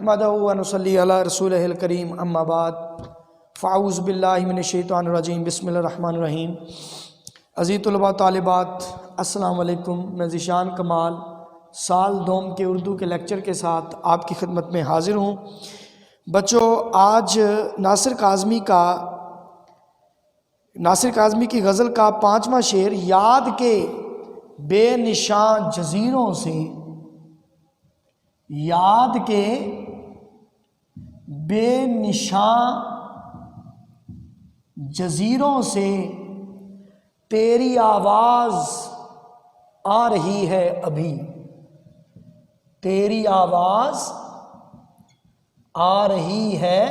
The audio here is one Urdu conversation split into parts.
نحمدہ و نصلی علی رسولہ الکریم اما بعد فاعوذ باللہ من الشیطان الرجیم بسم اللہ الرحمن الرحیم۔ عزیز طلباء طالبات السلام علیکم۔ میں ذیشان کمال سال دوم کے اردو کے لیکچر کے ساتھ آپ کی خدمت میں حاضر ہوں۔ بچوں، آج ناصر کاظمی کی غزل کا 5واں شعر یاد کے بے نشان جزیروں سے، یاد کے بے نشان جزیروں سے تیری آواز آ رہی ہے ابھی، تیری آواز آ رہی ہے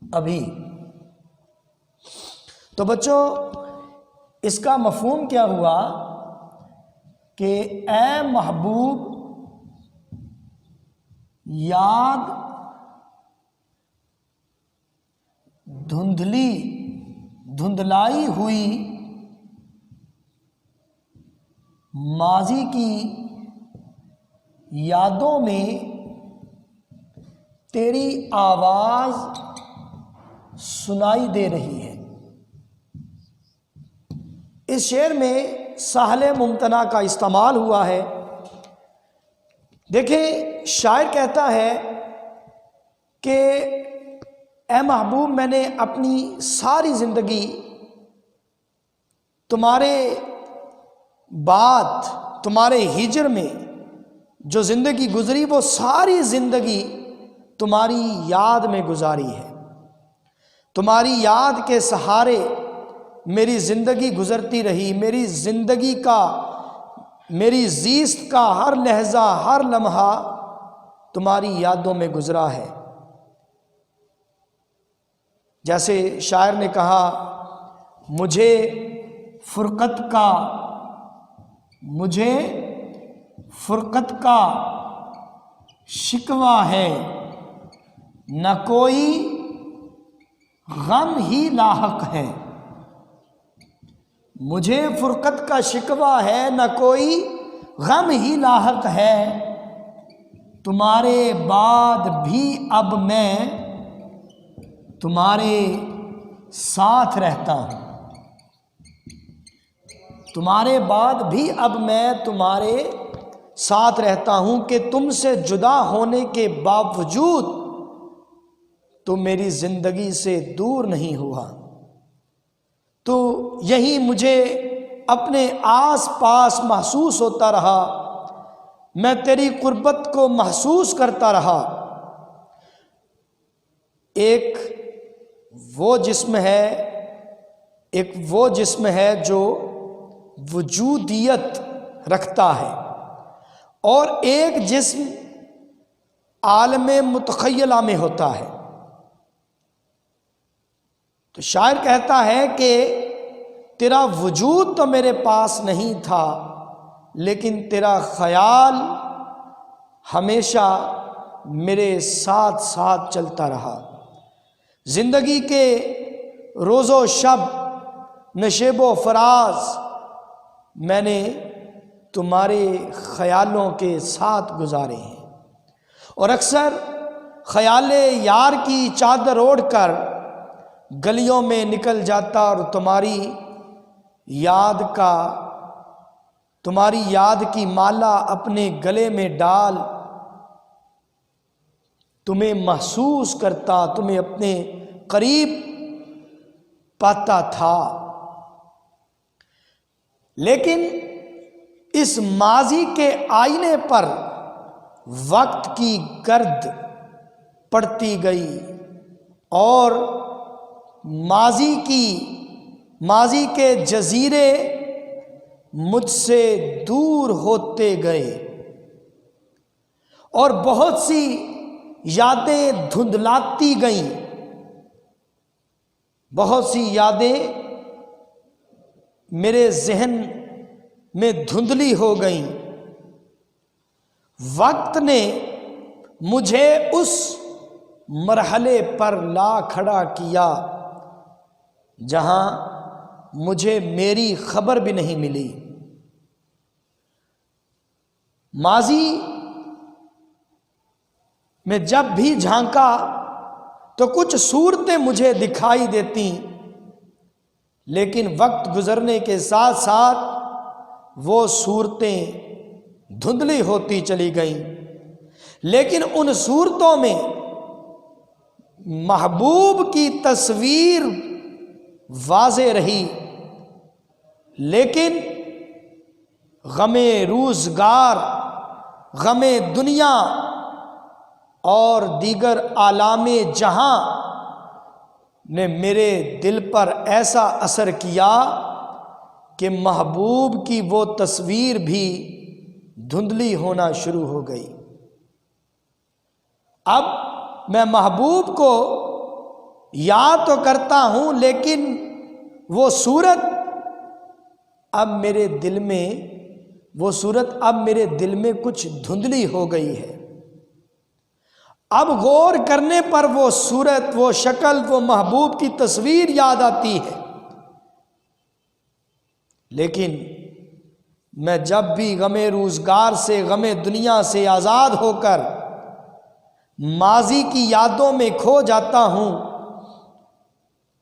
ابھی۔ تو بچوں، اس کا مفہوم کیا ہوا کہ اے محبوب، یاد دھندلائی ہوئی ماضی کی یادوں میں تیری آواز سنائی دے رہی ہے۔ اس شعر میں ساحل ممتنع کا استعمال ہوا ہے۔ دیکھیں، شاعر کہتا ہے کہ اے محبوب، میں نے اپنی ساری زندگی تمہارے بعد، تمہارے ہجر میں جو زندگی گزری، وہ ساری زندگی تمہاری یاد میں گزاری ہے۔ تمہاری یاد کے سہارے میری زندگی گزرتی رہی۔ میری زندگی کا، میری زیست کا ہر لحظہ، ہر لمحہ تمہاری یادوں میں گزرا ہے۔ جیسے شاعر نے کہا، مجھے فرقت کا شکوہ ہے، نہ کوئی غم ہی لاحق ہے۔ مجھے فرقت کا شکوہ ہے، نہ کوئی غم ہی لاحق ہے، تمہارے بعد بھی اب میں تمہارے ساتھ رہتا ہوں۔ تمہارے بعد بھی اب میں تمہارے ساتھ رہتا ہوں کہ تم سے جدا ہونے کے باوجود تم میری زندگی سے دور نہیں ہوا۔ تو یہی مجھے اپنے آس پاس محسوس ہوتا رہا، میں تیری قربت کو محسوس کرتا رہا۔ ایک وہ جسم ہے جو وجودیت رکھتا ہے، اور ایک جسم عالم متخیلہ میں ہوتا ہے۔ تو شاعر کہتا ہے کہ تیرا وجود تو میرے پاس نہیں تھا، لیکن تیرا خیال ہمیشہ میرے ساتھ ساتھ چلتا رہا۔ زندگی کے روز و شب، نشیب و فراز میں نے تمہارے خیالوں کے ساتھ گزارے ہیں، اور اکثر خیال یار کی چادر اوڑھ کر گلیوں میں نکل جاتا، اور تمہاری یاد کی مالا اپنے گلے میں ڈال تمہیں محسوس کرتا، تمہیں اپنے قریب پاتا تھا۔ لیکن اس ماضی کے آئینے پر وقت کی گرد پڑتی گئی، اور ماضی کے جزیرے مجھ سے دور ہوتے گئے، اور بہت سی یادیں دھندلاتی گئیں، بہت سی یادیں میرے ذہن میں دھندلی ہو گئیں۔ وقت نے مجھے اس مرحلے پر لا کھڑا کیا جہاں مجھے میری خبر بھی نہیں ملی۔ ماضی میں جب بھی جھانکا تو کچھ صورتیں مجھے دکھائی دیتی، لیکن وقت گزرنے کے ساتھ ساتھ وہ صورتیں دھندلی ہوتی چلی گئیں، لیکن ان صورتوں میں محبوب کی تصویر واضح رہی، لیکن غم روزگار، غم دنیا اور دیگر عالم جہاں نے میرے دل پر ایسا اثر کیا کہ محبوب کی وہ تصویر بھی دھندلی ہونا شروع ہو گئی۔ اب میں محبوب کو یاد تو کرتا ہوں، لیکن وہ صورت اب میرے دل میں کچھ دھندلی ہو گئی ہے۔ اب غور کرنے پر وہ صورت، وہ شکل، وہ محبوب کی تصویر یاد آتی ہے، لیکن میں جب بھی غم روزگار سے، غم دنیا سے آزاد ہو کر ماضی کی یادوں میں کھو جاتا ہوں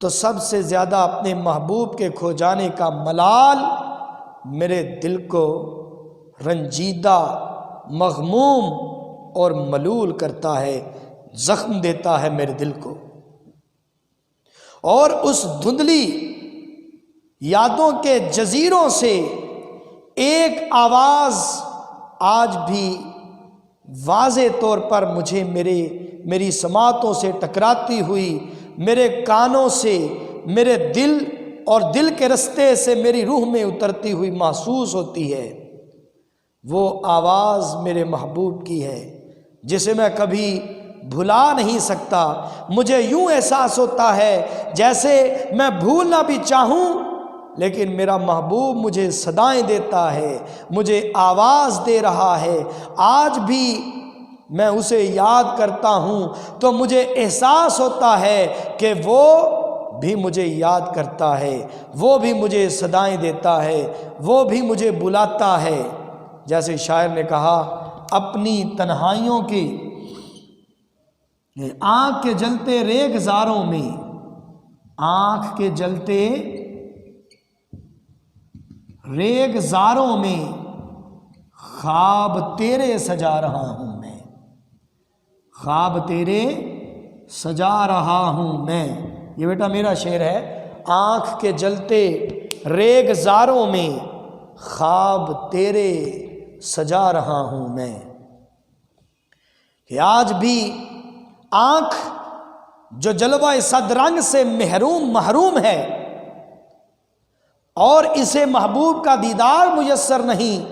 تو سب سے زیادہ اپنے محبوب کے کھو جانے کا ملال میرے دل کو رنجیدہ، مغموم اور ملول کرتا ہے، زخم دیتا ہے میرے دل کو۔ اور اس دھندلی یادوں کے جزیروں سے ایک آواز آج بھی واضح طور پر مجھے میری سماعتوں سے ٹکراتی ہوئی، میرے کانوں سے، میرے دل اور دل کے رستے سے میری روح میں اترتی ہوئی محسوس ہوتی ہے۔ وہ آواز میرے محبوب کی ہے، جسے میں کبھی بھلا نہیں سکتا۔ مجھے یوں احساس ہوتا ہے جیسے میں بھولنا بھی چاہوں، لیکن میرا محبوب مجھے صدائیں دیتا ہے، مجھے آواز دے رہا ہے۔ آج بھی میں اسے یاد کرتا ہوں تو مجھے احساس ہوتا ہے کہ وہ بھی مجھے یاد کرتا ہے، وہ بھی مجھے صدائیں دیتا ہے، وہ بھی مجھے بلاتا ہے۔ جیسے شاعر نے کہا، اپنی تنہائیوں کی آنکھ کے جلتے ریگزاروں میں، آنکھ کے جلتے ریگزاروں میں خواب تیرے سجا رہا ہوں میں، خواب تیرے سجا رہا ہوں میں۔ یہ بیٹا میرا شعر ہے۔ آنکھ کے جلتے ریگزاروں میں خواب تیرے سجا رہا ہوں میں۔ کہ آج بھی آنکھ جو جلوہ صد رنگ سے محروم ہے اور اسے محبوب کا دیدار میسر نہیں،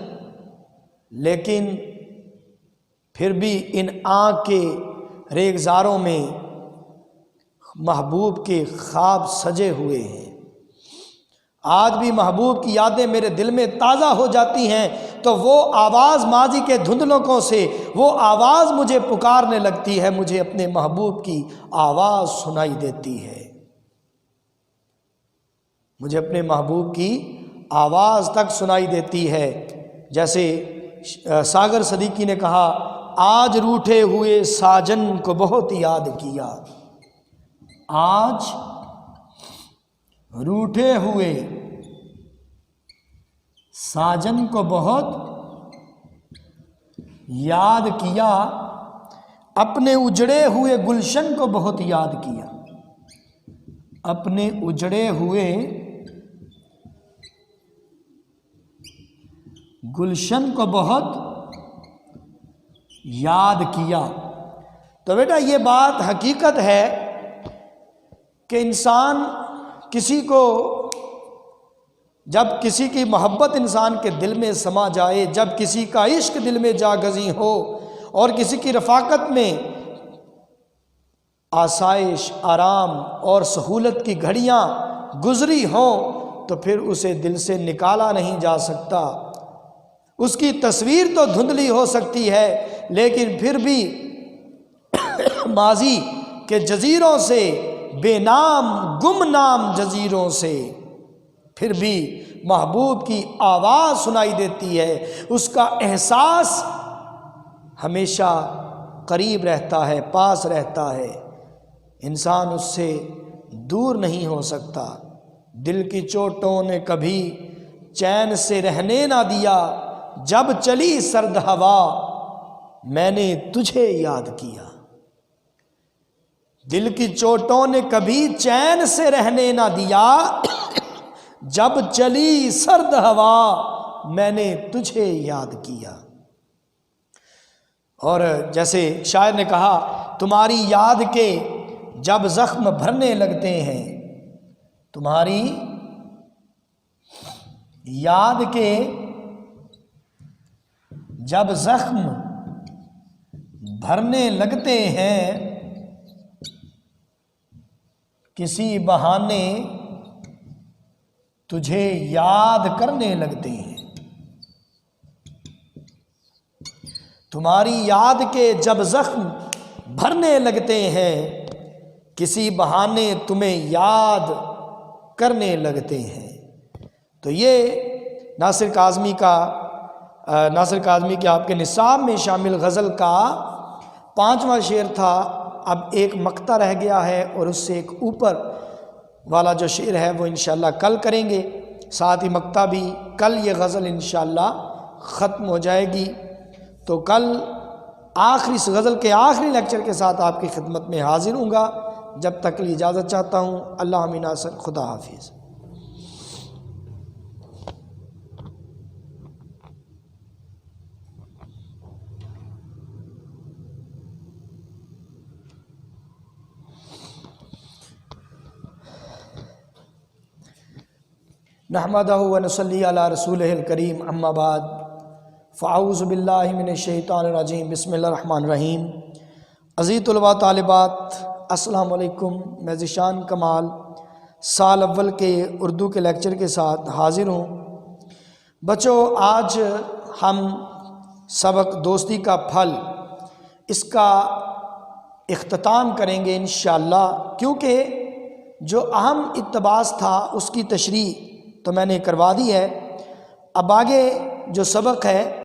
لیکن پھر بھی ان آنکھ کے ریگزاروں میں محبوب کے خواب سجے ہوئے ہیں۔ آج بھی محبوب کی یادیں میرے دل میں تازہ ہو جاتی ہیں تو وہ آواز ماضی کے دھندلکوں سے، وہ آواز مجھے پکارنے لگتی ہے، مجھے اپنے محبوب کی آواز سنائی دیتی ہے، مجھے اپنے محبوب کی آواز تک سنائی دیتی ہے۔ جیسے ساگر صدیقی نے کہا، آج روٹھے ہوئے ساجن کو بہت یاد کیا، آج روٹھے ہوئے ساجن کو بہت یاد کیا، اپنے اجڑے ہوئے گلشن کو بہت یاد کیا، اپنے اجڑے ہوئے گلشن کو بہت یاد کیا۔ تو بیٹا یہ بات حقیقت ہے کہ انسان کسی کو، جب کسی کی محبت انسان کے دل میں سما جائے، جب کسی کا عشق دل میں جاگزیں ہو اور کسی کی رفاقت میں آسائش، آرام اور سہولت کی گھڑیاں گزری ہوں تو پھر اسے دل سے نکالا نہیں جا سکتا۔ اس کی تصویر تو دھندلی ہو سکتی ہے، لیکن پھر بھی ماضی کے جزیروں سے، بے نام گمنام جزیروں سے پھر بھی محبوب کی آواز سنائی دیتی ہے۔ اس کا احساس ہمیشہ قریب رہتا ہے، پاس رہتا ہے، انسان اس سے دور نہیں ہو سکتا۔ دل کی چوٹوں نے کبھی چین سے رہنے نہ دیا، جب چلی سرد ہوا میں نے تجھے یاد کیا۔ دل کی چوٹوں نے کبھی چین سے رہنے نہ دیا، جب چلی سرد ہوا میں نے تجھے یاد کیا۔ اور جیسے شاعر نے کہا، تمہاری یاد کے جب زخم بھرنے لگتے ہیں، تمہاری یاد کے جب زخم بھرنے لگتے ہیں، کسی بہانے تجھے یاد کرنے لگتے ہیں۔ تمہاری یاد کے جب زخم بھرنے لگتے ہیں، کسی بہانے تمہیں یاد کرنے لگتے ہیں۔ تو یہ ناصر کاظمی کے آپ کے نصاب میں شامل غزل کا 5واں شعر تھا۔ اب ایک مقطع رہ گیا ہے، اور اس سے ایک اوپر والا جو شعر ہے وہ انشاءاللہ کل کریں گے، ساتھ ہی مقطع بھی کل یہ غزل انشاءاللہ ختم ہو جائے گی۔ تو کل اس غزل کے آخری لیکچر کے ساتھ آپ کی خدمت میں حاضر ہوں گا۔ جب تک کے لیے اجازت چاہتا ہوں۔ اللہ حافظ ناصر، خدا حافظ۔ نحمدہ ونصلی علی رسولہ الکریم، اما بعد، فاعوذ باللہ من الشیطان الرجیم، بسم اللہ الرحمن الرحیم۔ عزیز طلباء طالبات، السلام علیکم۔ میں ذیشان کمال سال اول کے اردو کے لیکچر کے ساتھ حاضر ہوں۔ بچوں، آج ہم سبق دوستی کا پھل، اس کا اختتام کریں گے انشاءاللہ، کیونکہ جو اہم اقتباس تھا اس کی تشریح تو میں نے کروا دی ہے۔ اب آگے جو سبق ہے